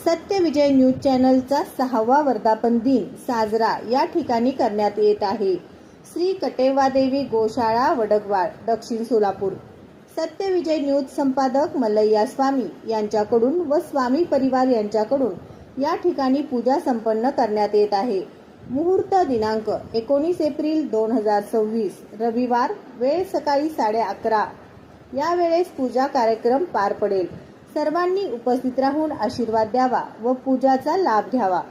सत्य विजय न्यूज चॅनलचा 6वा वर्धापन दिन साजरा या ठिकाणी करण्यात येत आहे। श्री कटेवादेवी गोशाळा वडगवाड दक्षिण सोलापूर। सत्य विजय न्यूज संपादक मल्लय्या स्वामी यांच्याकडून व स्वामी परिवार यांच्याकडून या ठिकाणी पूजा संपन्न करण्यात येत आहे। मुहूर्त दिनांक 19 एप्रिल 2026 रविवार, वेळ सकाळी 11:30 या वेळेस पूजा कार्यक्रम पार पडेल। सर्वांनी उपस्थित राहून आशीर्वाद द्यावा व पूजाचा लाभ घ्यावा।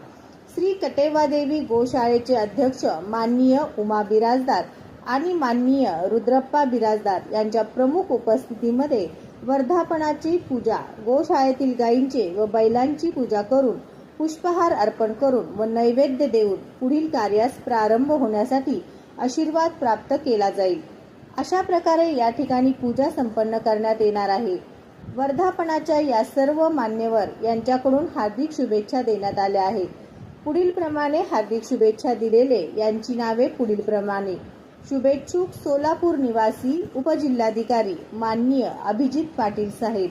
श्री कटेवादेवी गोशाळेचे अध्यक्ष माननीय उमा बिराजदार आणि माननीय रुद्रप्पा बिराजदार यांच्या प्रमुख उपस्थितीमध्ये वर्धापनाची पूजा, गोशाळेतील गायींचे व बैलांची पूजा करून पुष्पहार अर्पण करून व नैवेद्य देऊन पुढील कार्यास प्रारंभ होण्यासाठी आशीर्वाद प्राप्त केला जाईल। अशा प्रकारे या ठिकाणी पूजा संपन्न करण्यात येणार आहे। वर्धापनाच्या या सर्व मान्यवर यांच्याकडून हार्दिक शुभेच्छा देण्यात आल्या आहेत। पुढील प्रमाणे हार्दिक शुभेच्छा दिलेले यांची नावे पुढील प्रमाणे: शुभेच्छुक सोलापूर निवासी उपजिल्हाधिकारी माननीय अभिजित पाटील साहेब,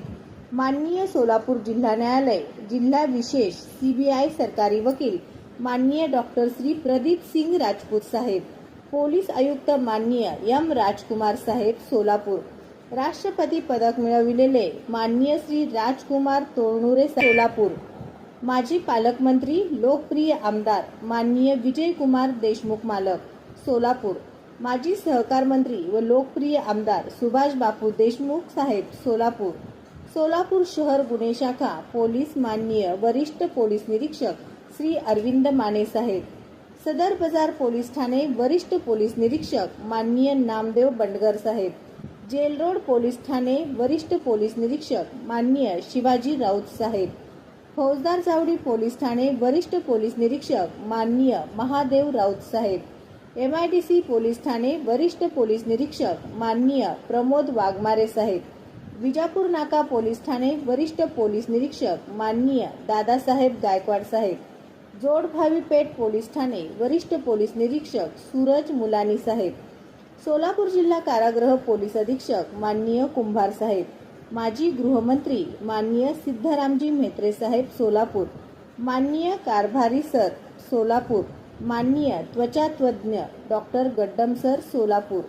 माननीय सोलापूर जिल्हा न्यायालय जिल्हा विशेष CBI सरकारी वकील माननीय डॉक्टर श्री प्रदीप सिंग राजपूत साहेब, पोलीस आयुक्त माननीय M राजकुमार साहेब सोलापूर, राष्ट्रपती पदक मिळविलेले माननीय श्री राजकुमार तोरनुरे सोलापूर, माजी पालकमंत्री लोकप्रिय आमदार माननीय विजयकुमार देशमुख मालक सोलापूर, माजी सहकार मंत्री व लोकप्रिय आमदार सुभाष बापू देशमुख साहेब सोलापूर, सोलापूर शहर गुन्हे शाखा पोलीस माननीय वरिष्ठ पोलीस निरीक्षक श्री अरविंद माने साहेब, सदर बाजार पोलीस ठाणे वरिष्ठ पोलीस निरीक्षक माननीय नामदेव बंडगर साहेब, जेल रोड पोलीस ठाणे वरिष्ठ पोलीस निरीक्षक माननीय शिवाजी राऊत साहेब, फौजदार चावडी पोलीस ठाणे वरिष्ठ पोलीस निरीक्षक माननीय महादेव राऊत साहेब, MIDC पोलीस ठाणे वरिष्ठ पोलीस निरीक्षक माननीय प्रमोद वाघमारे साहेब, विजापूर नाका पोलीस ठाणे वरिष्ठ पोलीस निरीक्षक माननीय दादासाहेब गायकवाड साहेब, जोडभावी पेठ पोलीस ठाणे वरिष्ठ पोलीस निरीक्षक सूरज मुलानी साहेब, सोलापूर जिल्हा कारागृह पोलीस अधीक्षक माननीय कुंभार साहेब, माजी गृहमंत्री माननीय सिद्धरामजी म्हेत्रे साहेब सोलापूर, माननीय कारभारी सर सोलापूर, माननीय त्वचातज्ञ डॉक्टर गड्डम सर सोलापूर,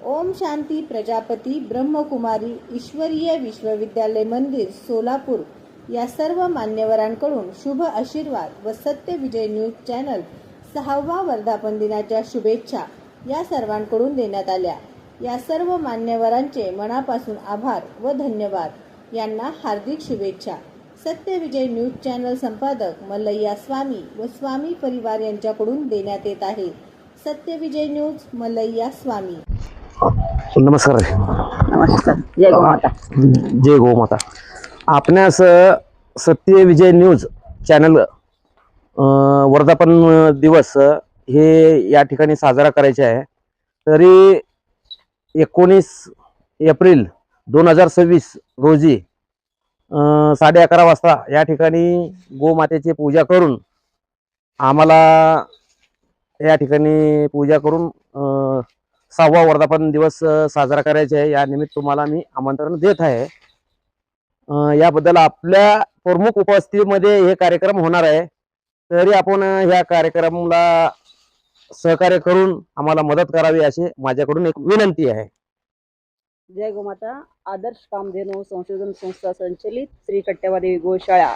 ओम शांती प्रजापती ब्रह्मकुमारी ईश्वरीय विश्वविद्यालय मंदिर सोलापूर या सर्व मान्यवरांकडून शुभ आशीर्वाद व सत्य विजय न्यूज चॅनल 6वा वर्धापन दिनाच्या शुभेच्छा या सर्वांकडून देण्यात आल्या। या सर्व मान्यवरांचे मनापासून आभार व धन्यवाद। यांना हार्दिक शुभेच्छा। सत्य विजय न्यूज चॅनल संपादक मल्लय्या स्वामी व स्वामी परिवार यांच्याकडून देण्यात येत आहे। सत्य विजय न्यूज मल्लय्या स्वामी। नमस्कार। नमस्कार। जय गोमाता। जय गोमाता। आपणास सत्य विजय न्यूज चॅनल वर्धापन दिवस हे या ठिकाणी साजरा करायचे आहे। तरी 19 एप्रिल 2026 रोजी 11:30 वाजता या ठिकाणी गोमातेची पूजा करून आम्हाला या ठिकाणी पूजा करून 6वा वर्धापन दिवस साजरा करायचा आहे। या निमित्त तुम्हाला मी आमंत्रण देत आहे। याबद्दल आपल्या प्रमुख उपस्थितीमध्ये हे कार्यक्रम होणार आहे। तरी आपण ह्या कार्यक्रमाला सहकार्य करून आम्हाला मदत करावी अशी माझ्याकडून एक विनंती आहे। जय गोमाता। आदर्श कामधेनु संशोधन संस्था संचलित श्री कटेवादेवी गोशाळा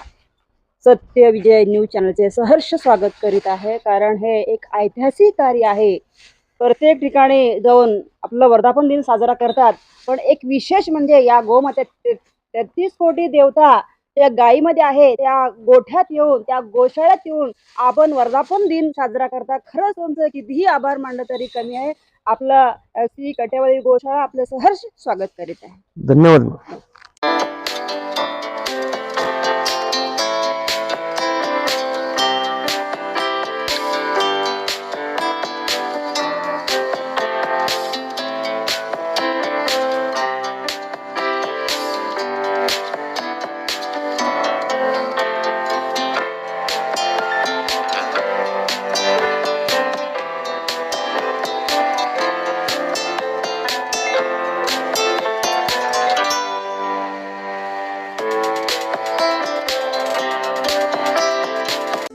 सत्य विजय न्यूज चॅनलचे सहर्ष स्वागत करीत आहे। कारण हे एक ऐतिहासिक कार्य आहे। प्रत्येक ठिकाणी जाऊन आपलं वर्धापन दिन साजरा करतात, पण एक विशेष म्हणजे या गोमाते 33 कोटी देवता त्या गायीमध्ये आहे, त्या गोठ्यात येऊन त्या गोशाळ्यात येऊन आपण वर्धापन दिन साजरा करता। खरंच तुमचं कितीही आभार मानलं तरी कमी आहे। आपलं श्री कटेवादेवी गोशाळा आपलं सहर्ष स्वागत करीत आहे। धन्यवाद।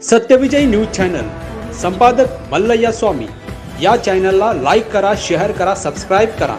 सत्यविजय न्यूज चॅनल, संपादक मल्लय्या स्वामी. या चॅनलला लाईक करा, शेअर करा, सबस्क्राईब करा.